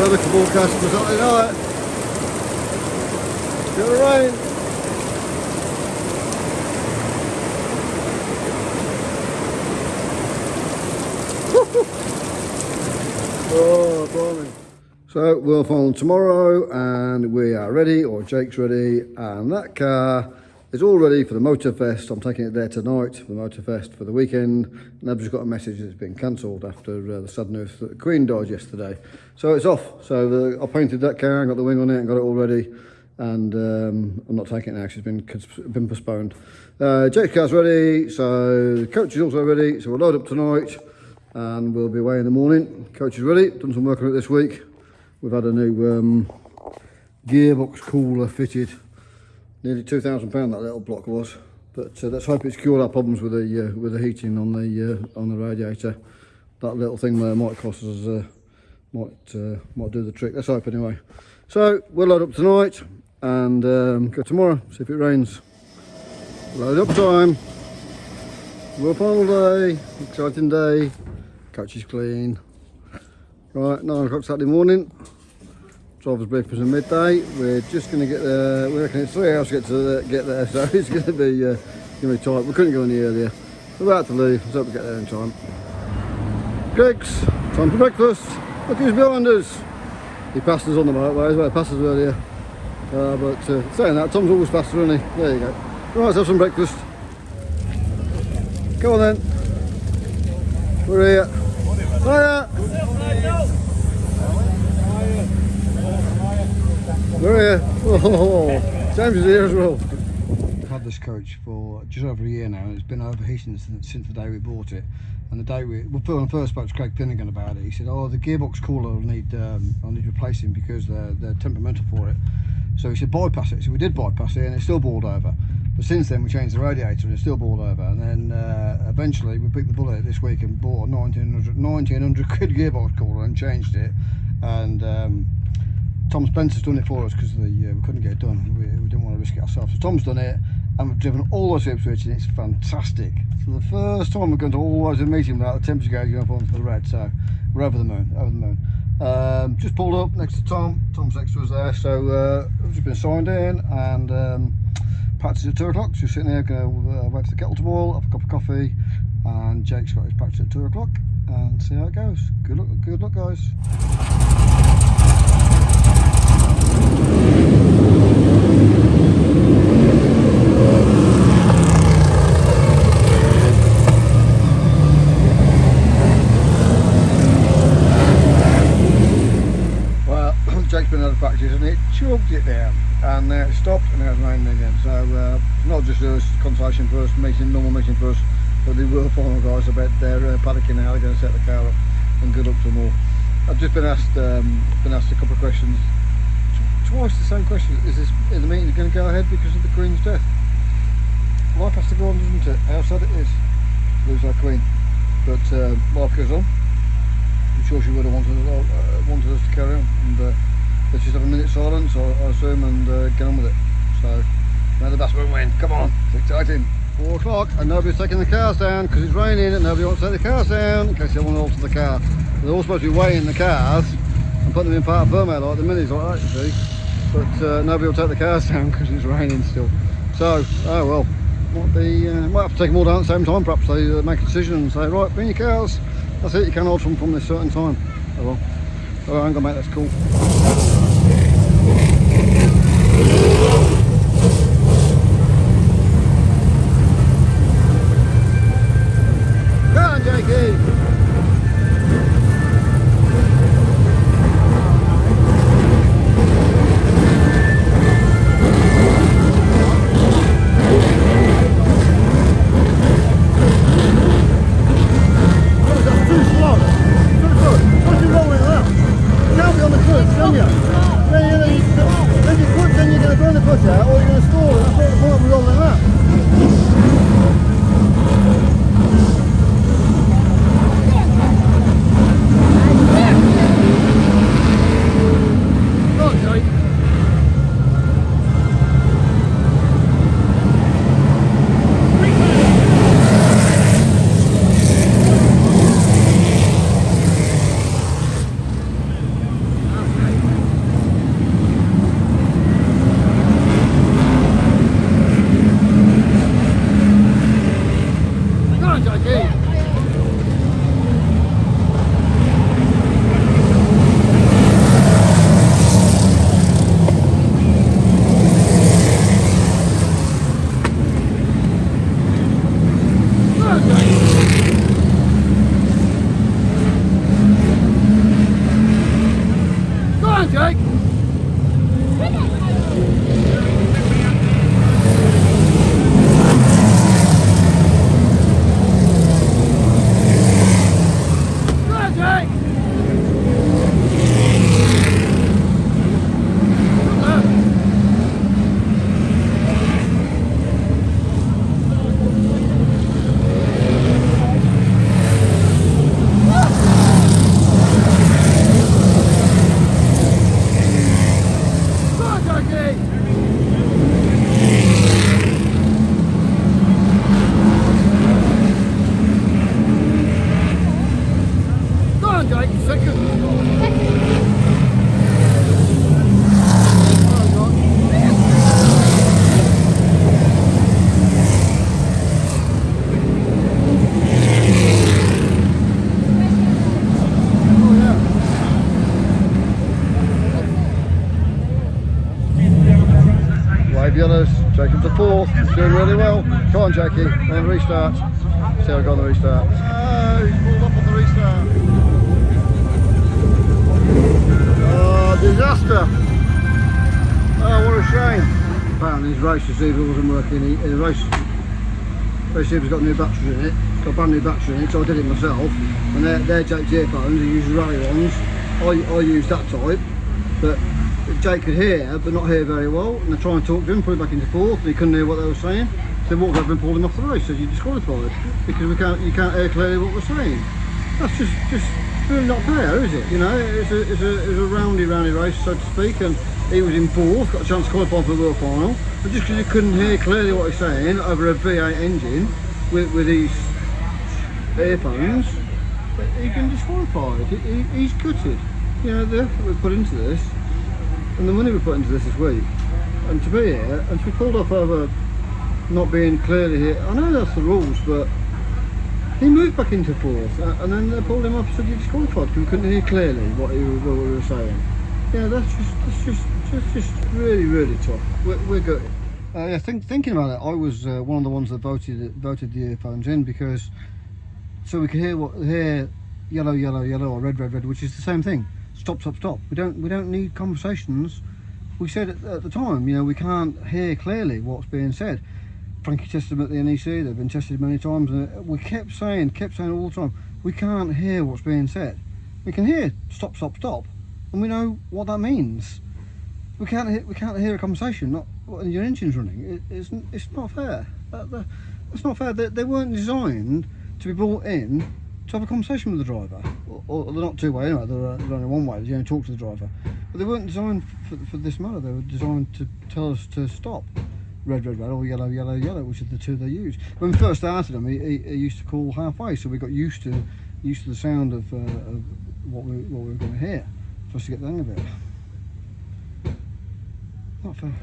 look at forecast for Saturday night. It's gonna rain. Oh, blimey. So we'll follow tomorrow and we are ready, or Jake's ready, and that car is all ready for the Motorfest. I'm taking it there tonight for the Motorfest for the weekend, and I've just got a message that it's been cancelled after the sad news that the Queen died yesterday. So it's off. So I painted that car, got the wing on it and got it all ready, and I'm not taking it now, it's been postponed. Jake's car's ready, so the coach is also ready, so we'll load up tonight and we'll be away in the morning. Coach is ready, done some work on it this week. We've had a new gearbox cooler fitted. Nearly £2,000 that little block was, but let's hope it's cured our problems with the heating on the radiator. That little thing there might cost us, might do the trick. Let's hope anyway. So we'll load up tonight and go tomorrow. See if it rains. Load up time. We're final day, exciting day. Coach is clean. Right, 9 o'clock Saturday morning. Driver's breakfast at midday. We're just going to get there. We reckon it's 3 hours to get there, so it's going to be tight. We couldn't go any earlier. We're about to leave. Let's hope we get there in time. Greg's, time for breakfast. Look who's behind us. He passed us on the motorway as well. He passed us earlier. But saying that, Tom's always faster, isn't he? There you go. Right, let's have some breakfast. Come on then. We're here. Hiya. We're here. Oh, James is here as well. We've had this coach for just over a year now, and it's been overheating since the day we bought it. And the day when I first spoke to Craig Finnegan about it, he said, "Oh, the gearbox cooler will need replacing because they're temperamental for it." So he said, "Bypass it." So we did bypass it, and it's still boiled over. But since then, we changed the radiator, and it's still boiled over. And then eventually, we picked the bullet this week and bought a 1900 quid gearbox cooler and changed it. And Tom Spencer's done it for us because we couldn't get it done. We didn't want to risk it ourselves. So Tom's done it, and we've driven all the way to Ipswich, and it's fantastic. For the first time we've gone to all the way to the meeting without the temperature gauge going up onto the red. So we're over the moon, just pulled up next to Tom. Tom's next to us there. So we've just been signed in, and practice at 2 o'clock. So we're sitting here, going to wait for the kettle to boil, have a cup of coffee, and Jake's got his practice at 2 o'clock, and see how it goes. Good luck, guys. Well, Jake's been out of practice and it chugged it down, and it stopped, and now it's raining again. So not just us, consolation for us, normal meeting for us, but the World Final guys, I bet they're panicking now. They're going to set the car up, and good luck to them all. I've just been asked a couple of questions. Twice the same question. Is the meeting going to go ahead because of the Queen's death? Life has to go on, doesn't it? How sad it is to lose our Queen. But life goes on. I'm sure she would have wanted us to carry on. And let's just have a minute's silence, I assume, and get on with it. So, may the best one win. Come on, it's exciting. 4 o'clock, and nobody's taking the cars down because it's raining, and nobody wants to take the cars down in case they want to alter the car. They're all supposed to be weighing the cars and putting them in part of Burma like the minis like that, you see. But nobody will take the cars down because it's raining still. So, oh well, might have to take them all down at the same time. Perhaps they make a decision and say, right, bring your cars. That's it, you can't alter them from this certain time. Oh well. Oh, hang on mate, that's cool. Come on, Jakey! Then you're going to burn the foot out. on, Jackie. Go on, Jake. Yellows, Jacob's the fourth, he's doing really well. Come on, Jackie, and restart. See how we go on the restart. Oh, he's pulled up on the restart. Oh, disaster. Oh, what a shame. Apparently his race receiver wasn't working. The race receiver's got new batteries in it. It's got a brand new battery in it, so I did it myself. And they're Jake's earphones, he uses rally ones. I use that type, but Jake could hear, but not hear very well, and they try and talk to him, put him back into fourth, and he couldn't hear what they were saying. So they walked over and pulled him off the race, said you're disqualified because you can't hear clearly what we're saying. That's just really not fair, is it? You know, it's a roundy race, so to speak, and he was in fourth, got a chance to qualify for the World Final, but just because he couldn't hear clearly what he's saying over a V8 engine with his earphones, he's been disqualified. He's gutted. You know, the effort we put into this, and the money we put into this week, and to be here, and to be pulled off over not being clearly here. I know that's the rules, but he moved back into fourth, and then they pulled him off and said you're disqualified because we couldn't hear clearly what we were saying. Yeah, that's just really tough. We're good. Yeah, thinking about it, I was one of the ones that voted the earphones in because so we could hear yellow, or red, which is the same thing. Stop. We don't need conversations. We said at the time, you know, we can't hear clearly what's being said. Frankie tested them at the NEC. They've been tested many times, and we kept saying all the time, we can't hear what's being said. We can hear stop, and we know what that means. We can't hear a conversation. Not when your engine's running. It's not fair. It's not fair. They weren't designed to be brought in to have a conversation with the driver, or they're not two-way anyway, they're only one way, you only talk to the driver. But they weren't designed for this matter, they were designed to tell us to stop. Red, or yellow, which are the two they use. When we first started them, he used to call halfway, so we got used to the sound of what we were going to hear, for us to get the hang of it. Not fair.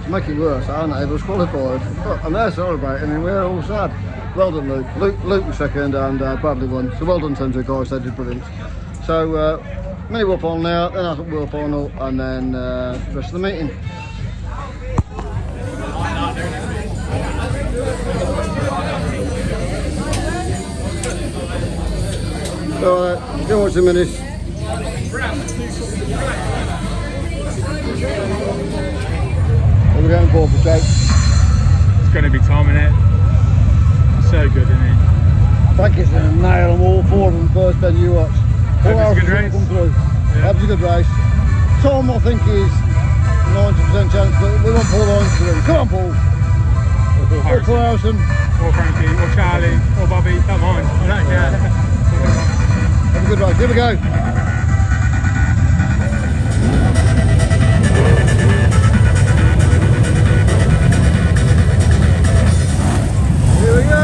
To make it worse, our neighbours qualified, and they're celebrating, and we're all sad. Well done, Luke. Luke was second, and Bradley won. So well done to them two guys, they did brilliant. So mini World Final now, then after World Final, and then the rest of the meeting. Alright, go watch the minis. What are we going for Jake? It's going to be Tom, innit? So good, isn't he? Frankie's going to nail them all four of them first, then you watch. Hope it's a good race. Come through. Yeah. Hope it's a good race. Tom, I think, is 90% chance, but we want Paul Lawrence to win. Come on, Paul. Or Paul Harrison. Or Frankie, or Charlie, or Bobby. Don't mind. I don't care. Have a good race. Here we go. Here we go.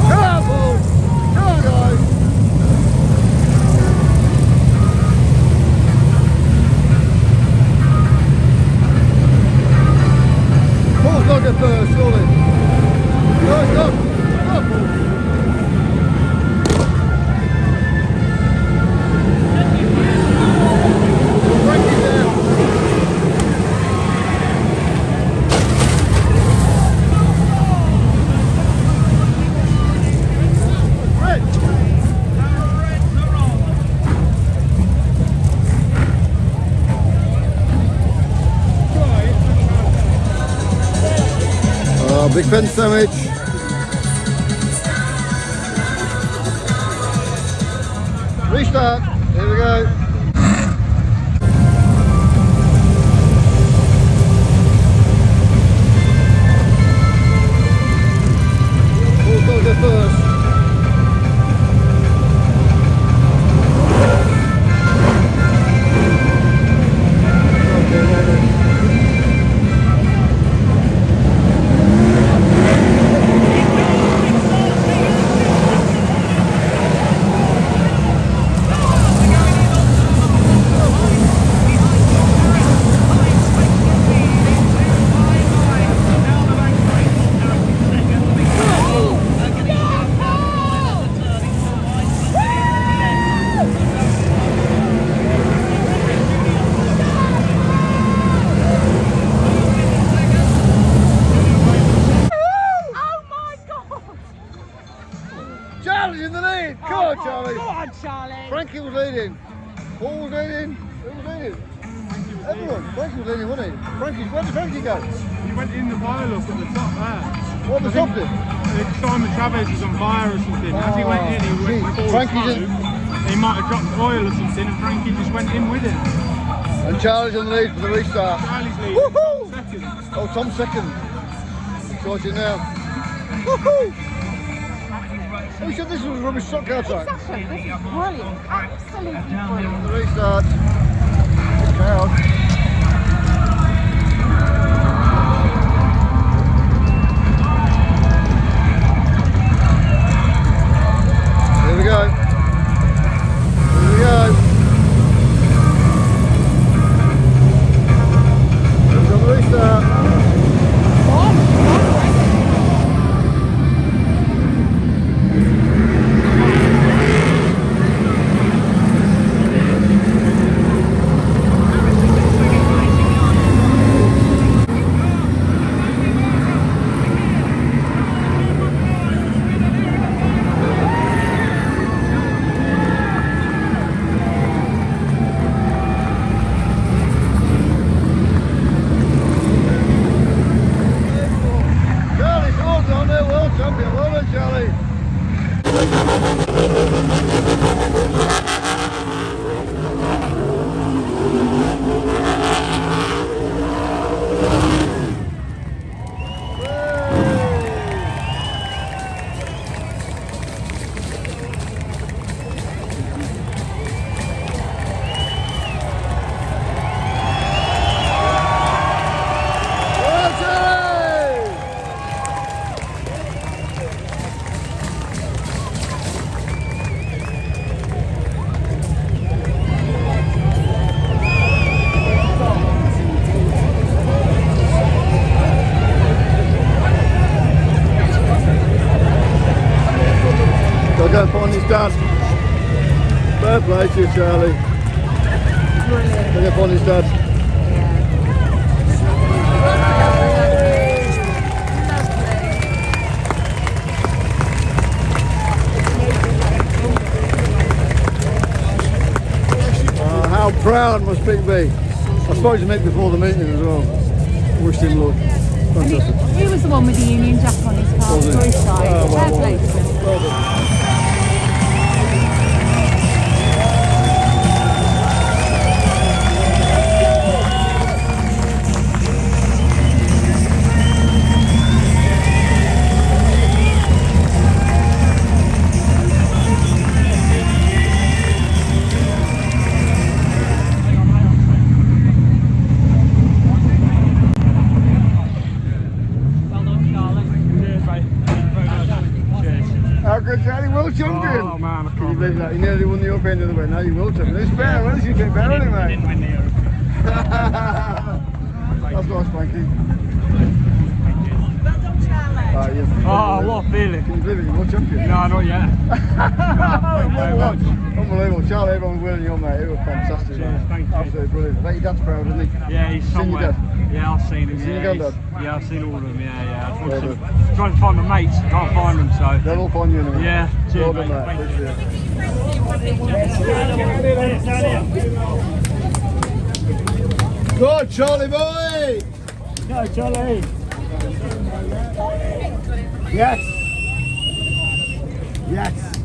Come on, Paul. Come on, guys. I'll go first, surely. Go, go, go. Frankie's there. Big fence sandwich. Restart. Here we go. Who's got to go first? Charlie's in the lead! Come on, Charlie! Go on, Charlie! Frankie was leading. Paul was leading. Who was leading? Everyone. Frankie was leading, wasn't he? Where did Frankie go? He went in the pile up at the top there. What was up there? Simon Chavez was on fire or something. As he went in, he went forward Frankie slow. didn't. He might have dropped oil or something, and Frankie just went in with it. And Charlie's in the lead for the restart. Charlie's leading. Woohoo! Second. Oh, Tom's second. Charging now. Woohoo! Who said this was a rubbish Stockcar track? Exactly, this is brilliant. Absolutely brilliant. The restart. Look out. Here we go. Here we go. Here's on the restart. Go and find his dad. Fair play to you, Charlie. Brilliant. Go and find his dad. How proud must Mick be? I spoke to Mick before the meeting as well. Wished him luck. Fantastic. He was the one with the Union Jack on his car Was he? for his side. Oh, well, Fair play to him. well done. How good, Charlie? World champion! Oh man, I Can you can't believe that? He nearly won the up end of the way. Now you're world champion. It's fair, well, you get better, isn't it, didn't win the Europe. That's nice, Frankie. Oh, feeling. Can you believe it? You're world champion. No, not yet. Unbelievable. Charlie, everyone's winning you on, mate. It was fantastic. Cheers, thank you. Absolutely brilliant. I bet your dad's proud, isn't he? Yeah, he's Seen your somewhere. dad? Yeah, I've seen him. Seen your Yeah, granddad? yeah, I've seen all of them. Yeah, yeah. I'm Well trying to find my mates. Can't find them, so. They'll all find you in a minute. Yeah, cheers, Well done, mate. mate. Thank Appreciate it. Good, Charlie boy! Go, Charlie. Yes! Yes!